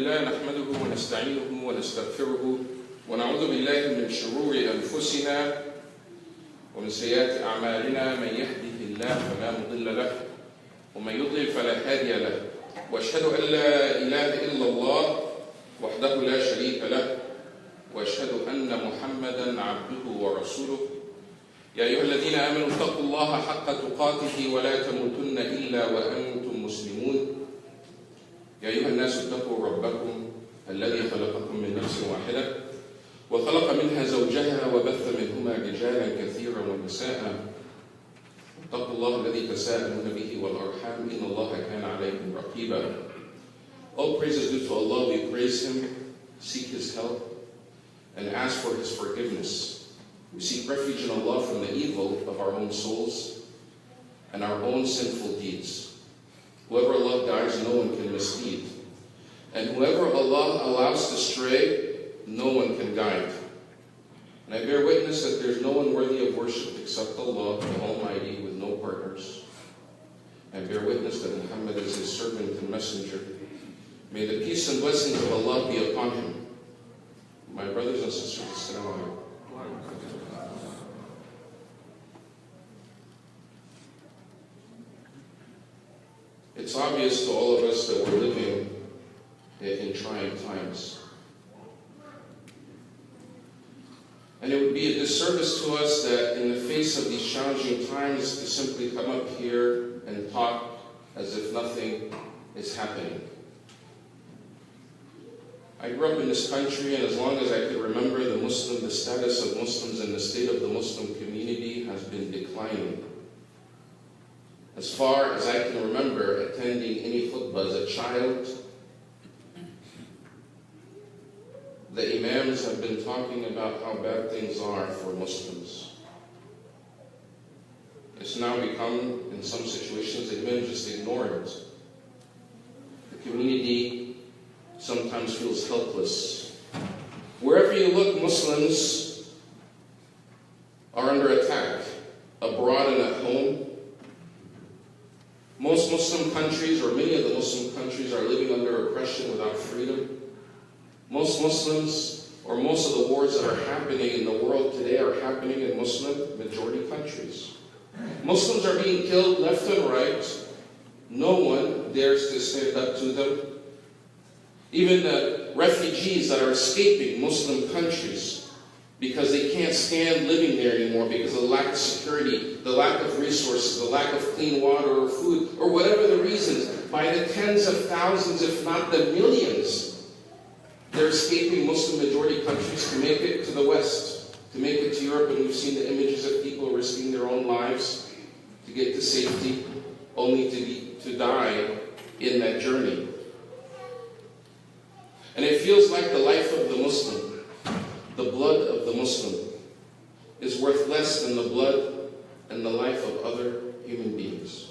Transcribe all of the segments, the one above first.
لا نحمده ونستعينه ونستغفره ونعوذ بالله من شرور أنفسنا ومن سيئات أعمالنا. من يهده الله فلا مضل له ومن يضلل فلا هادي له، وأشهد أن لا إله إلا الله وحده لا شريك له، وأشهد أن محمدا عبده ورسوله. يا أيها الذين آمنوا اتقوا الله حق تقاته ولا تموتن إلا وأنتم مسلمون. يا أيها الناس اتقوا ربكم الذي خلقكم من نفس واحدة وخلق منها زوجها وبث منهما رجالا كثيرا ونساء. اتقوا الله الذي تساءلون به والأرحام إن الله كان عليكم رقيبا. All praise is due to Allah. We praise Him, seek His help, and ask for His forgiveness. We seek refuge in Allah from the evil of our own souls and our own sinful deeds. Whoever Allah guides, no one can mislead. And whoever Allah allows to stray, no one can guide. And I bear witness that there is no one worthy of worship except Allah, the Almighty, with no partners. I bear witness that Muhammad is His servant and messenger. May the peace and blessings of Allah be upon him. My brothers and sisters, Assalamu alaikum. It's obvious to all of us that we're living in trying times. And it would be a disservice to us that in the face of these challenging times to simply come up here and talk as if nothing is happening. I grew up in this country, and as long as I could remember, the status of Muslims and the state of the Muslim community has been declining. As far as I can remember attending any khutbah as a child, the imams have been talking about how bad things are for Muslims. It's now become, in some situations, the imams just ignore it. The community sometimes feels helpless. Wherever you look, Muslims are under attack, abroad and at home. Most Muslim countries, or many of the Muslim countries, are living under oppression without freedom. Most Muslims, or most of the wars that are happening in the world today are happening in Muslim majority countries. Muslims are being killed left and right. No one dares to stand up to them. Even the refugees that are escaping Muslim countries because they can't stand living there anymore because of the lack of security, the lack of resources, the lack of clean water or food, or whatever the reasons, by the tens of thousands, if not the millions, they're escaping Muslim majority countries to make it to the West, to make it to Europe, and we've seen the images of people risking their own lives to get to safety, only to die in that journey. And it feels like the life of the Muslim, the blood of the Muslim, is worth less than the blood and the life of other human beings.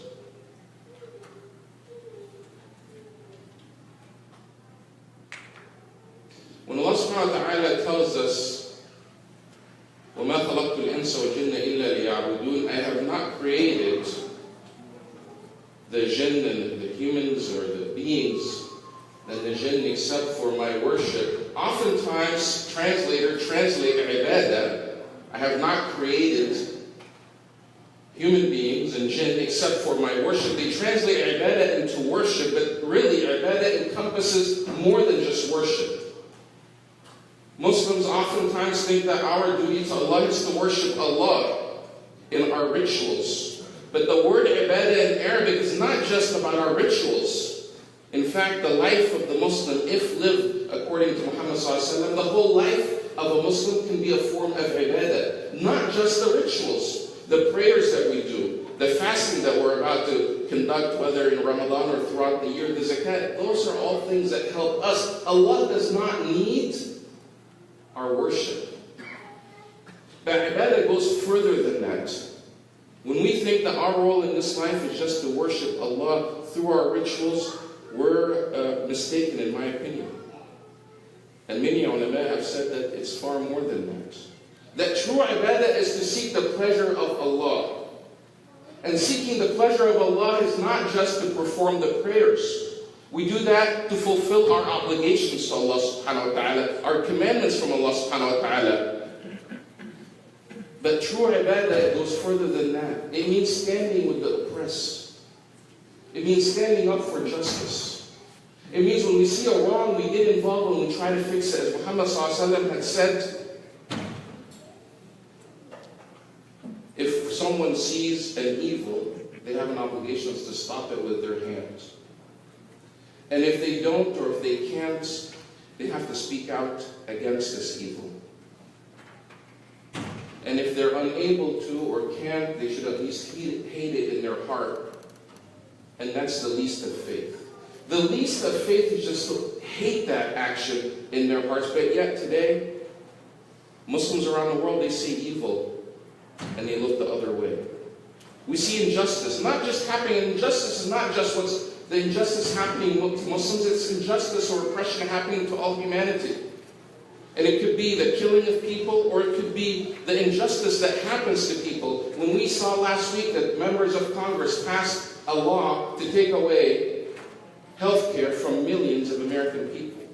When Allah subhanahu wa ta'ala tells us, وَمَا خَلَقْتُ الْإِنسَ وَالْجِنَّ إِلَّا لِيَعْبُدُونَ, I have not created the jinn and the humans or the beings and the jinn except for my worship. Oftentimes, translators translate ibadah. I have not created human beings and jinn except for my worship. They translate ibadah into worship, but really ibadah encompasses more than just worship. Muslims oftentimes think that our duty to Allah is to worship Allah in our rituals. But the word ibadah in Arabic is not just about our rituals. In fact, the life of the Muslim, if lived according to Muhammad ﷺ, the whole life of a Muslim can be a form of ibadah. Not just the rituals, the prayers that we do, the fasting that we're about to conduct, whether in Ramadan or throughout the year, the zakat, those are all things that help us. Allah does not need our worship. But ibadah goes further than that. When we think that our role in this life is just to worship Allah through our rituals, we're mistaken, in my opinion. And many ulama have said that it's far more than that. That true ibadah is to seek the pleasure of Allah. And seeking the pleasure of Allah is not just to perform the prayers. We do that to fulfill our obligations to Allah subhanahu wa ta'ala, our commandments from Allah subhanahu wa ta'ala. But true ibadah goes further than that. It means standing with the oppressed. It means standing up for justice. It means when we see a wrong, we get involved and we try to fix it. As Muhammad ﷺ had said, if someone sees an evil, they have an obligation to stop it with their hands. And if they don't, or if they can't, they have to speak out against this evil. And if they're unable to or can't, they should at least hate it in their heart. And that's the least of faith. The least of faith is just to hate that action in their hearts. But yet today, Muslims around the world, they see evil and they look the other way. We see injustice, not just happening. Injustice is not just what's the injustice happening to Muslims, it's injustice or oppression happening to all humanity. And it could be the killing of people, or it could be the injustice that happens to people. When we saw last week that members of Congress passed a law to take away health care from millions of American people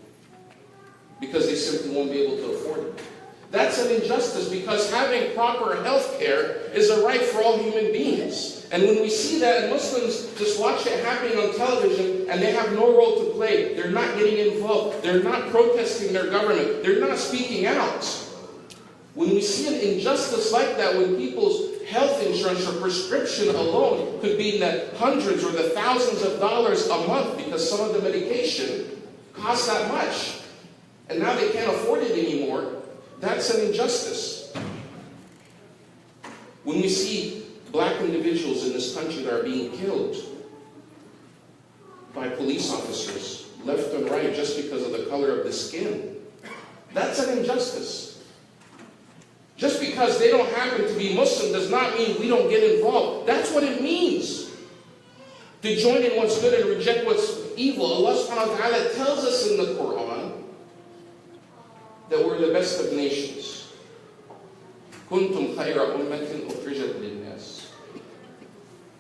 because they simply won't be able to afford it. That's an injustice, because having proper health care is a right for all human beings. And when we see that, and Muslims just watch it happening on television and they have no role to play, they're not getting involved, they're not protesting their government, they're not speaking out. When we see an injustice like that, when people's health insurance or prescription alone could be in the hundreds or the thousands of dollars a month because some of the medication costs that much, and now they can't afford it anymore, that's an injustice. When we see black individuals in this country that are being killed by police officers, left and right, just because of the color of the skin, that's an injustice. Just because they don't happen to be Muslim does not mean we don't get involved. That's what it means to join in what's good and reject what's evil. Allah subhanahu wa ta'ala tells us in the Quran that we're the best of nations. كنتم خير أمة أخرجت للناس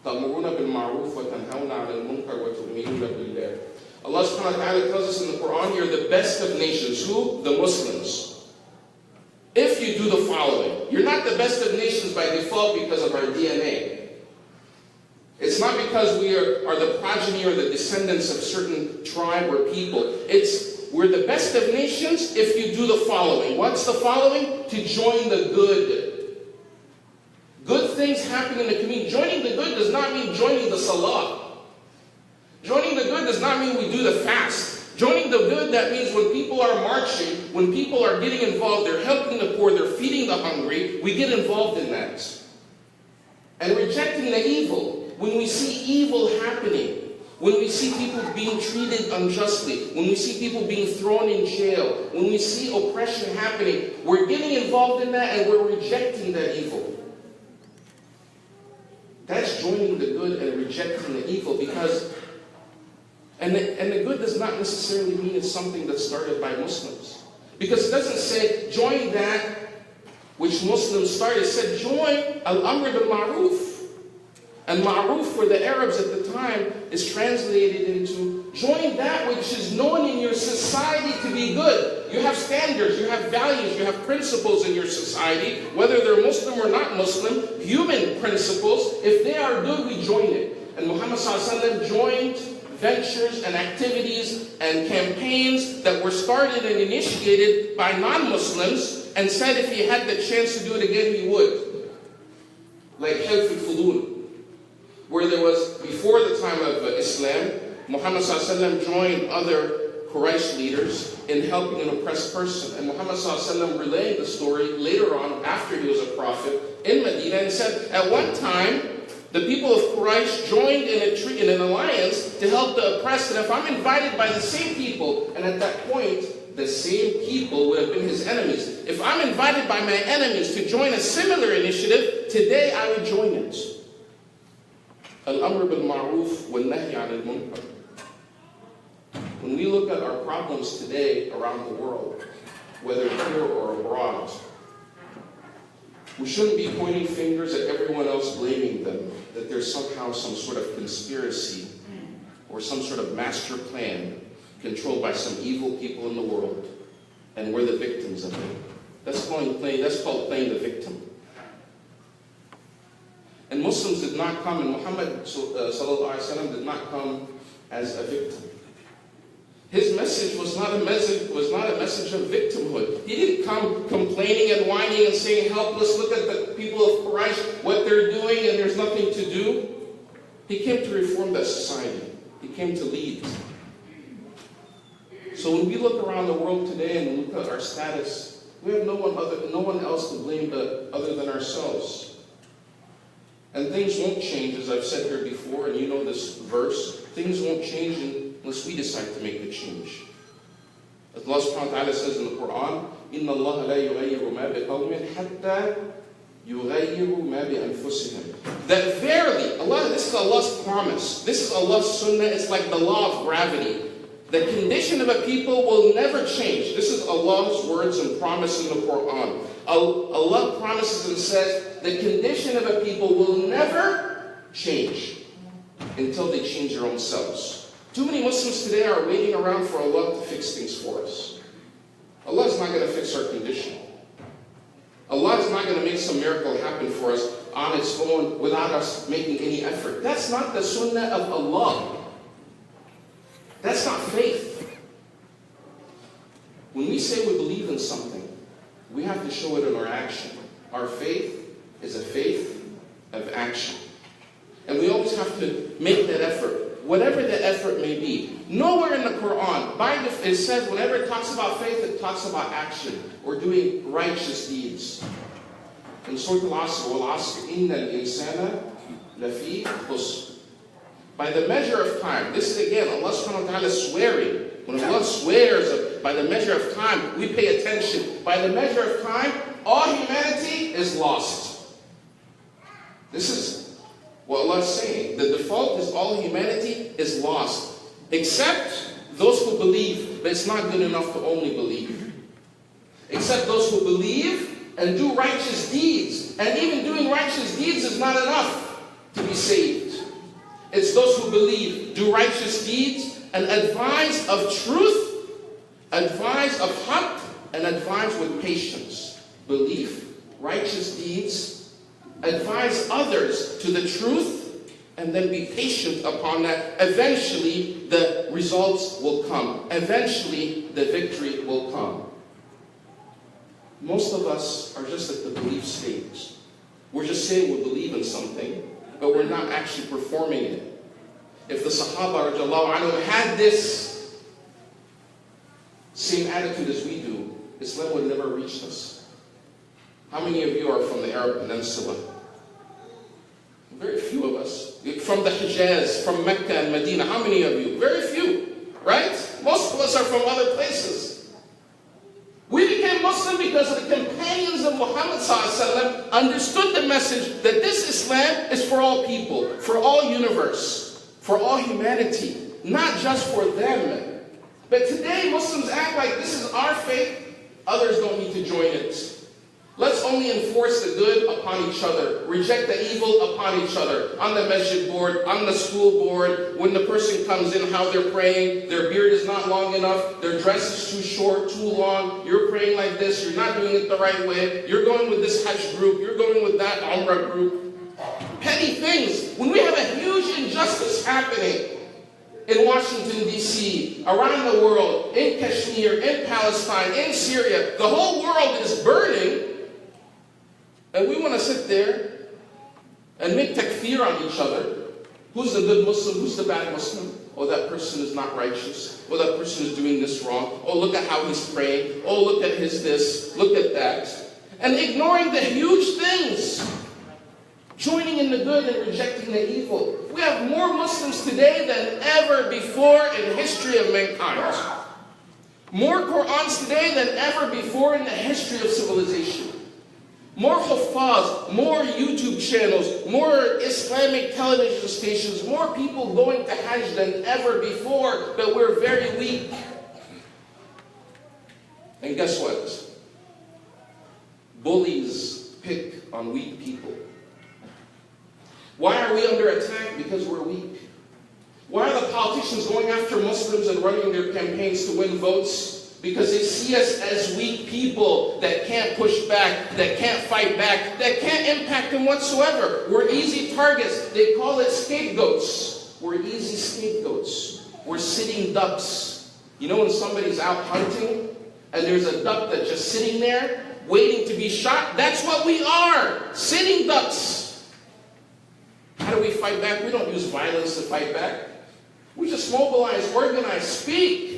تأمرون بالمعروف وتنهون عن المنكر وتؤمنون بالله. Allah subhanahu wa ta'ala tells us in the Quran, you're the best of nations. Who? The Muslims. If you do the following, you're not the best of nations by default because of our DNA. It's not because we are the progeny or the descendants of certain tribe or people. We're the best of nations if you do the following. What's the following? To join the good. Good things happen in the community. Joining the good does not mean joining the salah. Joining the good does not mean we do the fast. Joining the good, that means when people are marching, when people are getting involved, they're helping the poor, they're feeding the hungry, we get involved in that. And rejecting the evil. When we see evil happening, when we see people being treated unjustly, when we see people being thrown in jail, when we see oppression happening, we're getting involved in that and we're rejecting that evil. That's joining the good and rejecting the evil, because, and the good does not necessarily mean it's something that's started by Muslims. Because it doesn't say, join that which Muslims started. It said, join al-amr bil-ma'ruf. And ma'ruf for the Arabs at the time is translated into join that which is known in your society to be good. You have standards, you have values, you have principles in your society, whether they're Muslim or not Muslim, human principles. If they are good, we join it. And Muhammad ﷺ joined ventures and activities and campaigns that were started and initiated by non-Muslims, and said if he had the chance to do it again, he would. Like Hilf al-Fudul, where there was, before the time of Islam, Muhammad ﷺ joined other Quraysh leaders in helping an oppressed person. And Muhammad ﷺ relayed the story later on, after he was a prophet, in Medina, and said, at one time, the people of Quraysh joined in an alliance to help the oppressed. And if I'm invited by the same people, and at that point, the same people would have been his enemies. If I'm invited by my enemies to join a similar initiative, today I would join it. Al-amr bil-ma'ruf wal-nahy 'anil munkar. When we look at our problems today around the world, whether here or abroad, we shouldn't be pointing fingers at everyone else, blaming them, that there's somehow some sort of conspiracy or some sort of master plan controlled by some evil people in the world, and we're the victims of it. That's called playing the victim. And Muslims did not come, and Muhammad sallallahu alaihi wasallam did not come as a victim. His message was not a message of victimhood. He didn't come complaining and whining and saying, helpless, look at the people of Quraysh, what they're doing, and there's nothing to do. He came to reform that society. He came to lead. So when we look around the world today and look at our status, we have no one else to blame other than ourselves. And things won't change, as I've said here before, and you know this verse, things won't change unless we decide to make the change. As Allah subhanahu wa ta'ala says in the Quran, إِنَّ اللَّهَ لَا يُغَيِّرُ مَا بِقَوْمٍ حَتَّى يُغَيِّرُوا مَا بِأَنفُسِهِمْ. That verily, this is Allah's promise. This is Allah's sunnah. It's like the law of gravity. The condition of a people will never change. This is Allah's words and promise in the Quran. Allah promises and says, the condition of a people will never change until they change their own selves. Too many Muslims today are waiting around for Allah to fix things for us. Allah is not going to fix our condition. Allah is not going to make some miracle happen for us on its own without us making any effort. That's not the sunnah of Allah. That's not faith. When we say we believe in something, we have to show it in our action. Our faith is a faith of action. And we always have to make that effort, whatever the effort may be. Nowhere in the Quran, it says whenever it talks about faith, it talks about action or doing righteous deeds. In Surah Al-Asr, وَالْعَصْرِ إِنَّ الْإِنسَانَ لَفِي خُسْرٍ. By the measure of time, this is again, Allah subhanahu wa ta'ala swearing. When Allah swears by the measure of time, we pay attention. By the measure of time, all humanity is lost. This is what Allah is saying. The default is all humanity is lost. Except those who believe, but it's not good enough to only believe. Except those who believe and do righteous deeds. And even doing righteous deeds is not enough to be saved. It's those who believe, do righteous deeds, and advise of truth, advise of haqq, and advise with patience. Belief, righteous deeds, advise others to the truth, and then be patient upon that. Eventually, the results will come. Eventually, the victory will come. Most of us are just at the belief stage. We're just saying we believe in something, but we're not actually performing it. If the Sahaba radiallahu anhum had this same attitude as we do, Islam would never reach us. How many of you are from the Arab Peninsula? Very few of us. From the Hijaz, from Mecca and Medina, how many of you? Very few, right? Most of us are from other places. We became Muslim because the companions of Muhammad ﷺ understood the message that this Islam is for all people, for all universe, for all humanity, not just for them. But today Muslims act like this is our faith, others don't need to join it. Let's only enforce the good upon each other, reject the evil upon each other, on the masjid board, on the school board, when the person comes in, how they're praying, their beard is not long enough, their dress is too short, too long, you're praying like this, you're not doing it the right way, you're going with this Hajj group, you're going with that Umrah group. Petty things. When we have a huge injustice happening in Washington, D.C., around the world, in Kashmir, in Palestine, in Syria, the whole world is burning, and we want to sit there and make takfir on each other. Who's the good Muslim? Who's the bad Muslim? Oh, that person is not righteous. Oh, that person is doing this wrong. Oh, look at how he's praying. Oh, look at his this. Look at that. And ignoring the huge things. Joining in the good and rejecting the evil. We have more Muslims today than ever before in the history of mankind. More Qur'ans today than ever before in the history of civilization. More huffaz, more YouTube channels, more Islamic television stations, more people going to Hajj than ever before, but we're very weak. And guess what? Bullies pick on weak people. Why are we under attack? Because we're weak. Why are the politicians going after Muslims and running their campaigns to win votes? Because they see us as weak people that can't push back, that can't fight back, that can't impact them whatsoever. We're easy targets. They call it scapegoats. We're easy scapegoats. We're sitting ducks. You know when somebody's out hunting and there's a duck that's just sitting there waiting to be shot? That's what we are, sitting ducks. How do we fight back? We don't use violence to fight back. We just mobilize, organize, speak.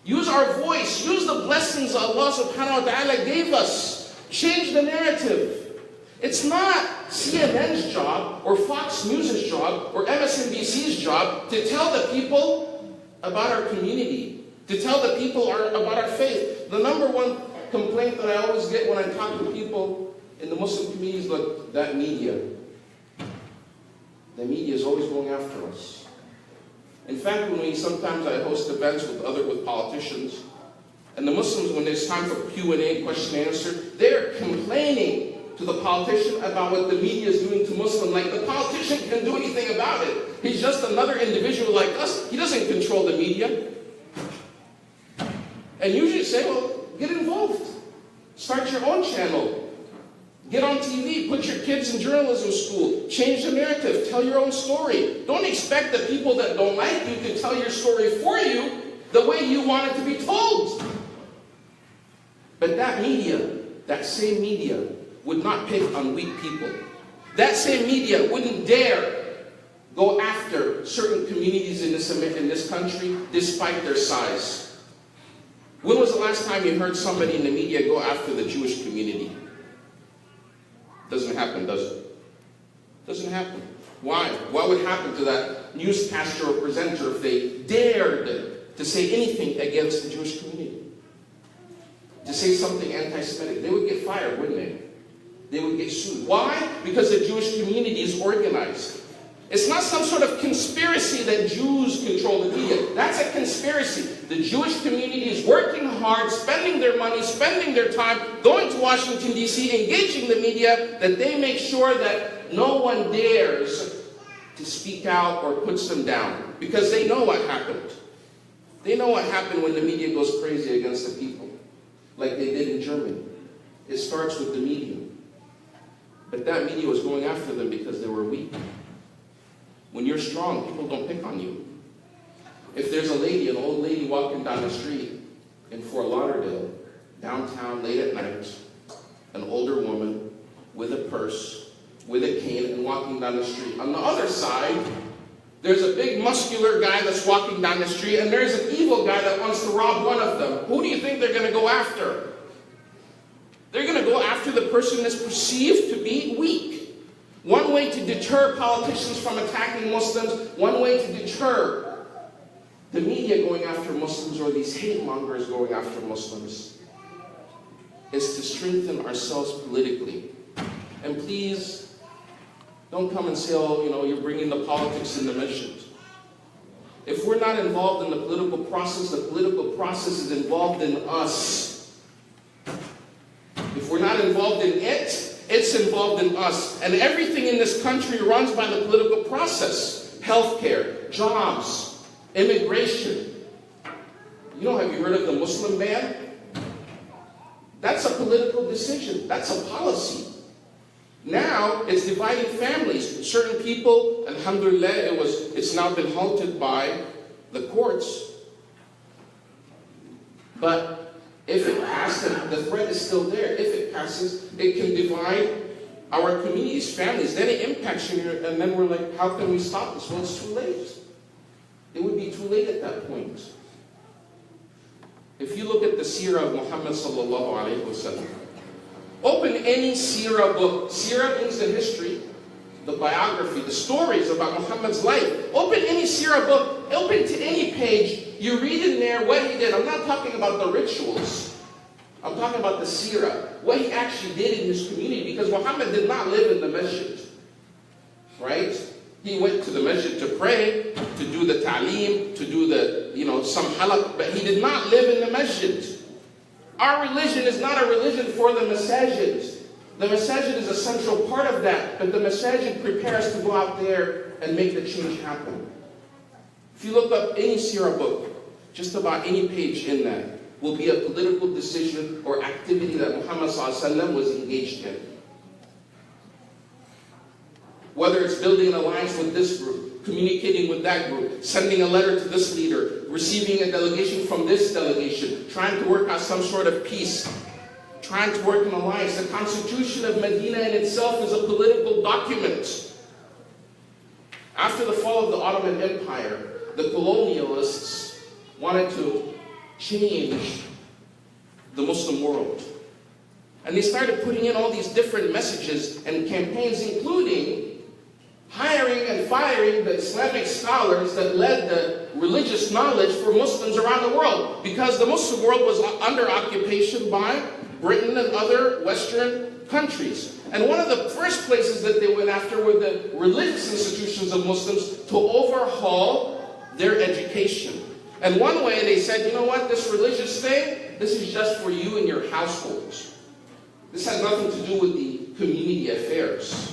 Use our voice. Use the blessings Allah subhanahu wa ta'ala gave us. Change the narrative. It's not CNN's job or Fox News' job or MSNBC's job to tell the people about our community, to tell the people about our faith. The number one complaint that I always get when I talk to people in the Muslim community is, look, that media. The media is always going after us. In fact, sometimes I host events with politicians, and the Muslims, when there's time for Q&A, question and answer, they're complaining to the politician about what the media is doing to Muslims. Like the politician can do anything about it. He's just another individual like us. He doesn't control the media. And usually say, well, get involved. Start your own channel. Get on TV, put your kids in journalism school, change the narrative, tell your own story. Don't expect the people that don't like you to tell your story for you the way you want it to be told. But that media, that same media, would not pick on weak people. That same media wouldn't dare go after certain communities in this country despite their size. When was the last time you heard somebody in the media go after the Jewish community? Doesn't happen, does it? Doesn't happen. Why? What would happen to that newscaster or presenter if they dared to say anything against the Jewish community? To say something anti-Semitic? They would get fired, wouldn't they? They would get sued. Why? Because the Jewish community is organized. It's not some sort of conspiracy that Jews control the media. That's a conspiracy. The Jewish community is working hard, spending their money, spending their time, going to Washington, D.C., engaging the media, that they make sure that no one dares to speak out or puts them down. Because they know what happened. They know what happened when the media goes crazy against the people, like they did in Germany. It starts with the media. But that media was going after them because they were weak. When you're strong, people don't pick on you. If there's a lady, an old lady walking down the street in Fort Lauderdale, downtown, late at night, an older woman with a purse, with a cane, and walking down the street. On the other side, there's a big muscular guy that's walking down the street, and there's an evil guy that wants to rob one of them. Who do you think they're going to go after? They're going to go after the person that's perceived to be weak. One way to deter politicians from attacking Muslims, one way to deter the media going after Muslims or these hate mongers going after Muslims is to strengthen ourselves politically. And please, don't come and say, oh, you're bringing the politics in the masjid. If we're not involved in the political process is involved in us. If we're not involved in it, it's involved in us. And everything in this country runs by the political process. Healthcare, jobs, immigration. Have you heard of the Muslim ban? That's a political decision. That's a policy. Now, it's dividing families. Certain people, alhamdulillah, it's now been halted by the courts. But if it passes, the threat is still there. If it passes, it can divide our communities, families. Then it impacts you, and then we're like, how can we stop this? Well, it's too late. It would be too late at that point. If you look at the seerah of Muhammad sallallahu alaihi wasallam, open any seerah book. Seerah means the history, the biography, the stories about Muhammad's life. Open any seerah book. Open to any page. You read in there what he did. I'm not talking about the rituals. I'm talking about the seerah, what he actually did in his community, because Muhammad did not live in the masjid, right? He went to the masjid to pray, to do the ta'aleem, to do the, some halaq, but he did not live in the masjid. Our religion is not a religion for the masajid. The masajid is a central part of that, but the masajid prepares to go out there and make the change happen. If you look up any seerah book, just about any page in that will be a political decision or activity that Muhammad ﷺ was engaged in. Whether it's building an alliance with this group, communicating with that group, sending a letter to this leader, receiving a delegation from this delegation, trying to work out some sort of peace, trying to work an alliance. The Constitution of Medina in itself is a political document. After the fall of the Ottoman Empire, the colonialists wanted to change the Muslim world. And they started putting in all these different messages and campaigns, including hiring and firing the Islamic scholars that led the religious knowledge for Muslims around the world. Because the Muslim world was under occupation by Britain and other Western countries. And one of the first places that they went after were the religious institutions of Muslims to overhaul their education. And one way they said, you know what, this religious thing, this is just for you and your households. This has nothing to do with the community affairs.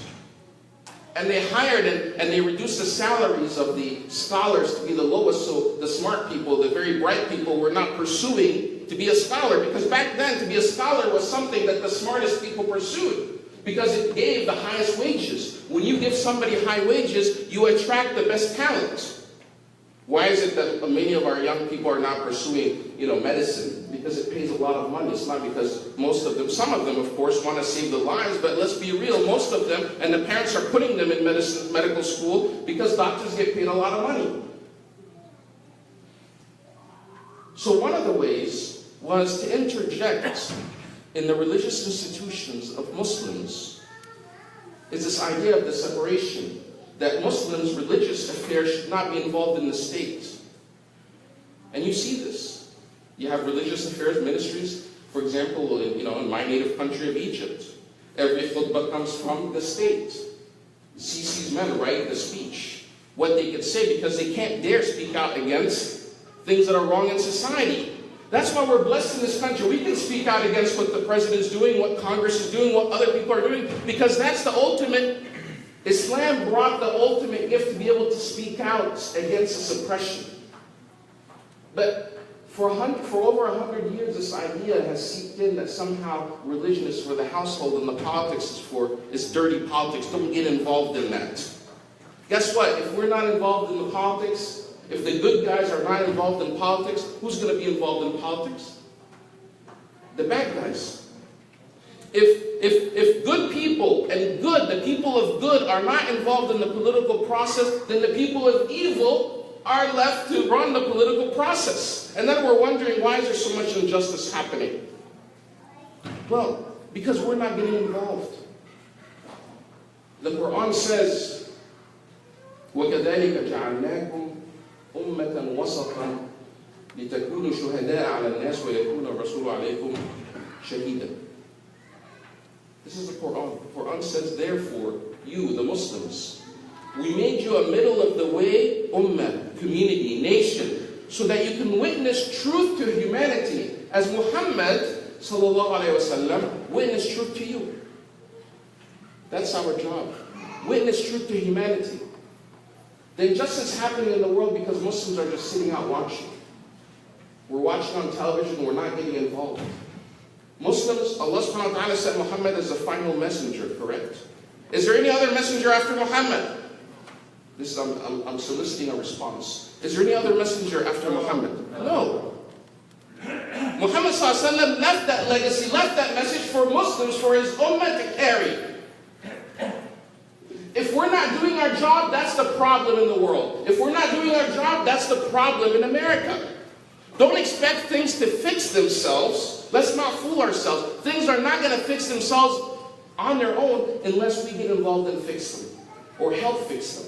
And they hired and they reduced the salaries of the scholars to be the lowest, so the smart people, the very bright people, were not pursuing to be a scholar. Because back then, to be a scholar was something that the smartest people pursued, because it gave the highest wages. When you give somebody high wages, you attract the best talent. Why is it that many of our young people are not pursuing, medicine? Because it pays a lot of money. It's not because most of them, some of them, of course, want to save the lives, but let's be real, most of them, and the parents are putting them in medical school because doctors get paid a lot of money. So one of the ways was to interject in the religious institutions of Muslims is this idea of the separation, that Muslims' religious affairs should not be involved in the state. And you see this. You have religious affairs ministries, for example, in my native country of Egypt. Every khutbah comes from the state. Sisi's men write the speech, what they could say, because they can't dare speak out against things that are wrong in society. That's why we're blessed in this country. We can speak out against what the president's doing, what Congress is doing, what other people are doing, because that's the ultimate. Islam brought the ultimate gift to be able to speak out against the suppression. But for over 100 years, this idea has seeped in that somehow religion is for the household and the politics is dirty politics. Don't get involved in that. Guess what? If we're not involved in the politics, if the good guys are not involved in politics, who's going to be involved in politics? The bad guys. If good people and the people of good are not involved in the political process, then the people of evil are left to run the political process. And then we're wondering, why is there so much injustice happening? Well, because we're not getting involved. The Quran says, وَكَذَلِكَ جَعَلْنَاكُمْ أُمَّةً وَسَطًا لِتَكُونُوا شُهَدَاءَ عَلَى النَّاسِ وَيَكُونَ الرَّسُولُ عَلَيْكُمْ شَهِيدًا. This is the Quran. The Quran says, therefore, you, the Muslims, we made you a middle of the way ummah, community, nation, so that you can witness truth to humanity, as Muhammad sallallahu alaihi wasallam witnessed truth to you. That's our job. Witness truth to humanity. The injustice happening in the world because Muslims are just sitting out watching. We're watching on television, we're not getting involved. Muslims, Allah subhanahu wa ta'ala said Muhammad is the final messenger, correct? Is there any other messenger after Muhammad? This is, I'm soliciting a response. Is there any other messenger after Muhammad? No. Muhammad sallallahu alaihi wasallam left that legacy, left that message for Muslims, for his ummah to carry. If we're not doing our job, that's the problem in the world. If we're not doing our job, that's the problem in America. Don't expect things to fix themselves. Let's not fool ourselves. Things are not going to fix themselves on their own unless we get involved and fix them or help fix them.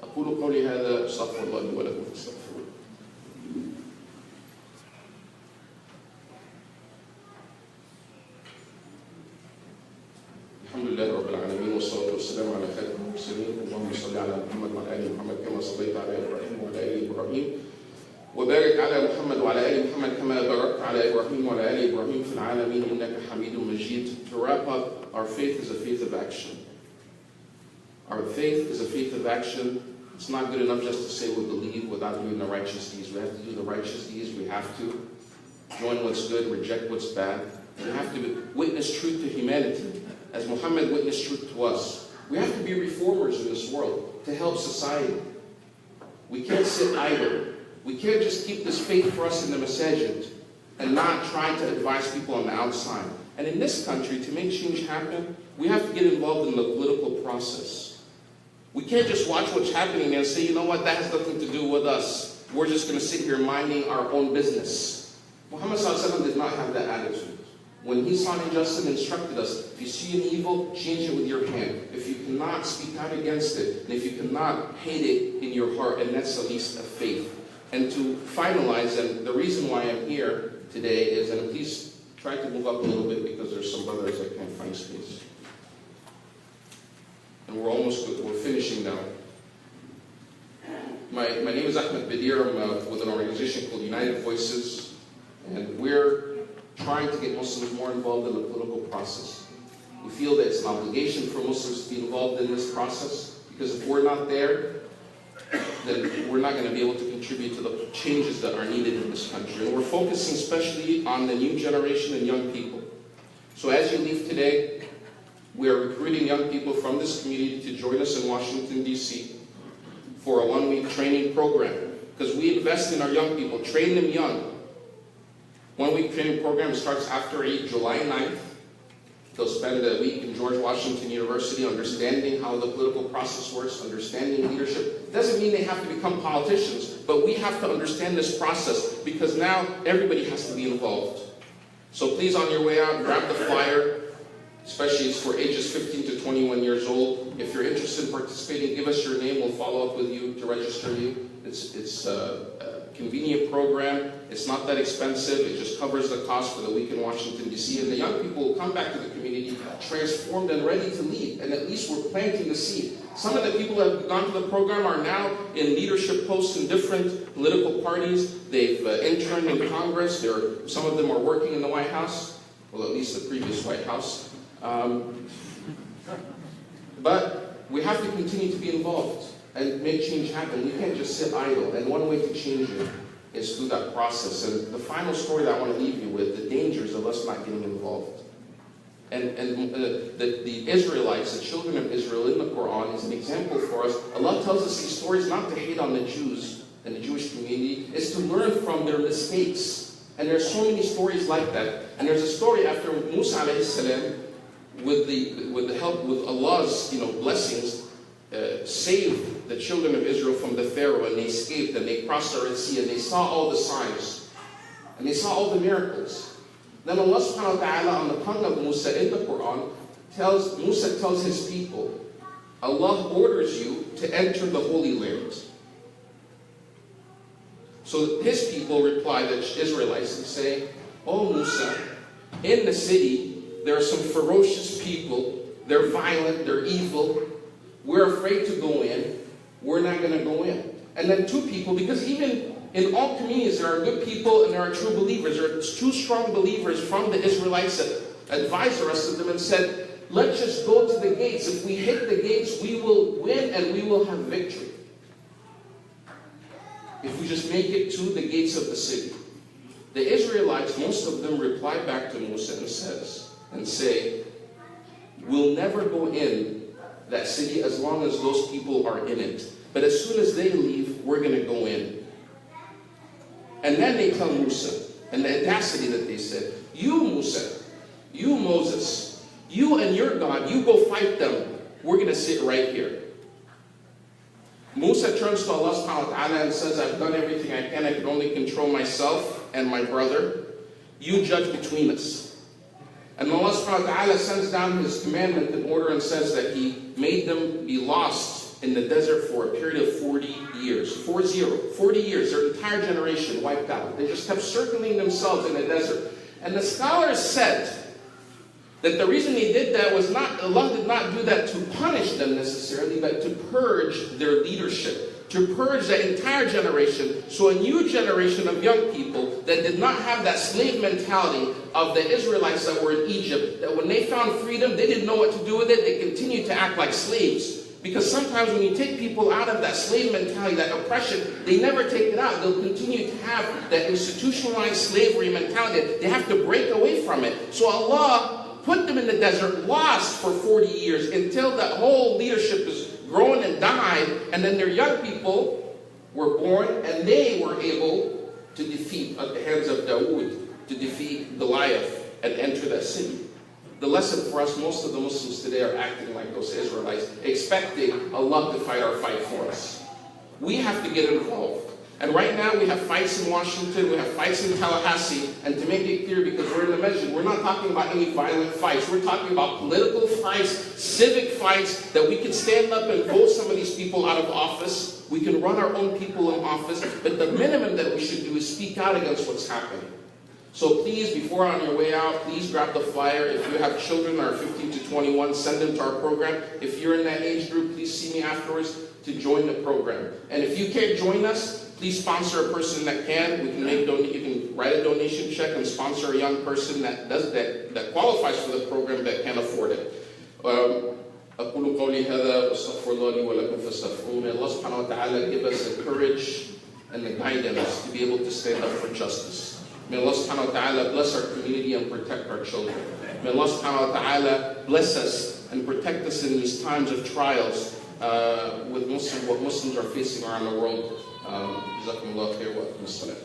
أقول قولي هذا أستغفر الله لي ولكم فاستغفروه. الحمد لله رب العالمين والصلاة والسلام على خاتم المرسلين. اللهم صل على محمد وعلى آل محمد كما صليت على إبراهيم وعلى آل إبراهيم وبارك على محمد وعلى آل محمد كما باركت على إبراهيم وعلى آل إبراهيم في العالمين إنك حميد مجيد. To wrap up, our faith is a faith of action. Our faith is a faith of action It's not good enough just to say we believe without doing the righteous deeds. We have to do the righteous deeds. We have to join what's good, reject what's bad. We have to witness truth to humanity, as Muhammad witnessed truth to us. We have to be reformers in this world to help society. We can't sit idle. We can't just keep this faith for us in the masajid and not try to advise people on the outside. And in this country, to make change happen, we have to get involved in the political process. We can't just watch what's happening and say, you know what, that has nothing to do with us. We're just going to sit here minding our own business. Muhammad ﷺ did not have that attitude. When he saw an injustice and instructed us, if you see an evil, change it with your hand. If you cannot speak out against it, and if you cannot hate it in your heart, and that's at least a faith. And to finalize, and the reason why I'm here today is, and please try to move up a little bit because there's some brothers that can't find space. And we're finishing now. My name is Ahmed Bedeir. I'm with an organization called United Voices, and we're trying to get Muslims more involved in the political process. We feel that it's an obligation for Muslims to be involved in this process, because if we're not there, then we're not going to be able to contribute to the changes that are needed in this country. And we're focusing especially on the new generation and young people. So as you leave today, we are recruiting young people from this community to join us in Washington, D.C. for a one-week training program, because we invest in our young people, train them young. One-week training program starts after July 9th. They'll spend a week in George Washington University understanding how the political process works, understanding leadership. It doesn't mean they have to become politicians, but we have to understand this process, because now everybody has to be involved. So please, on your way out, grab the flyer, especially it's for ages 15 to 21 years old. If you're interested in participating, give us your name. We'll follow up with you to register you. It's a convenient program. It's not that expensive. It just covers the cost for the week in Washington, D.C. And the young people will come back to the community transformed and ready to lead. And at least we're planting the seed. Some of the people that have gone to the program are now in leadership posts in different political parties. They've interned in Congress. Some of them are working in the White House. Well, at least the previous White House. But we have to continue to be involved and make change happen. We can't just sit idle. And one way to change it is through that process. And the final story that I want to leave you with, the dangers of us not getting involved. And the Israelites, the children of Israel in the Quran, is an example for us. Allah tells us these stories not to hate on the Jews and the Jewish community. It's to learn from their mistakes. And there's so many stories like that. And there's a story after Musa alayhi salam, with the help, with Allah's blessings, saved the children of Israel from the Pharaoh, and they escaped, and they crossed the Red Sea, and they saw all the signs, and they saw all the miracles. Then Allah subhanahu wa ta'ala, on the tongue of Musa in the Quran, Musa tells his people, Allah orders you to enter the Holy Land. So his people reply, the Israelites, and say, oh Musa, in the city there are some ferocious people, they're violent, they're evil, we're afraid to go in, we're not going to go in. And then two people, because even in all communities there are good people and there are true believers. There are two strong believers from the Israelites that advised the rest of them and said, let's just go to the gates. If we hit the gates, we will win and we will have victory. If we just make it to the gates of the city. The Israelites, most of them reply back to Musa and say, we'll never go in that city as long as those people are in it. But as soon as they leave, we're going to go in. And then they tell Musa, and the audacity that they said, you Musa, you Moses, you and your God, you go fight them. We're going to sit right here. Musa turns to Allah subhanahu wa ta'ala and says, I've done everything I can. I can only control myself and my brother. You judge between us. And Allah subhanahu wa ta'ala sends down his commandment and order and says that he made them be lost in the desert for a period of 40 years. 40 years. Their entire generation wiped out. They just kept circling themselves in the desert. And the scholars said that the reason he did that was not, Allah did not do that to punish them necessarily, but to purge their leadership, to purge the entire generation, so a new generation of young people that did not have that slave mentality of the Israelites that were in Egypt, that when they found freedom, they didn't know what to do with it, they continued to act like slaves. Because sometimes when you take people out of that slave mentality, that oppression, they never take it out. They'll continue to have that institutionalized slavery mentality. They have to break away from it. So Allah put them in the desert, lost for 40 years, until that whole leadership is grown and died, and then their young people were born, and they were able to defeat, at the hands of Dawood, to defeat Goliath and enter that city. The lesson for us, most of the Muslims today are acting like those Israelites, expecting Allah to fight our fight for us. We have to get involved. And right now we have fights in Washington, we have fights in Tallahassee, and to make it clear, because we're in the masjid, we're not talking about any violent fights. We're talking about political fights, civic fights, that we can stand up and vote some of these people out of office. We can run our own people in office, but the minimum that we should do is speak out against what's happening. So please, before on your way out, please grab the flyer. If you have children that are 15 to 21, send them to our program. If you're in that age group, please see me afterwards to join the program. And if you can't join us, please sponsor a person that can. We can make you can write a donation check and sponsor a young person that qualifies for the program that can afford it. أقول قولي هذا واستغفر الله لي ولكم فاستغفروه. May Allah subhanahu wa ta'ala give us the courage and the guidance to be able to stand up for justice. May Allah subhanahu wa ta'ala bless our community and protect our children. May Allah subhanahu wa ta'ala bless us and protect us in these times of trials with what Muslims are facing around the world. جزاكم الله خير وأقم الصلاة.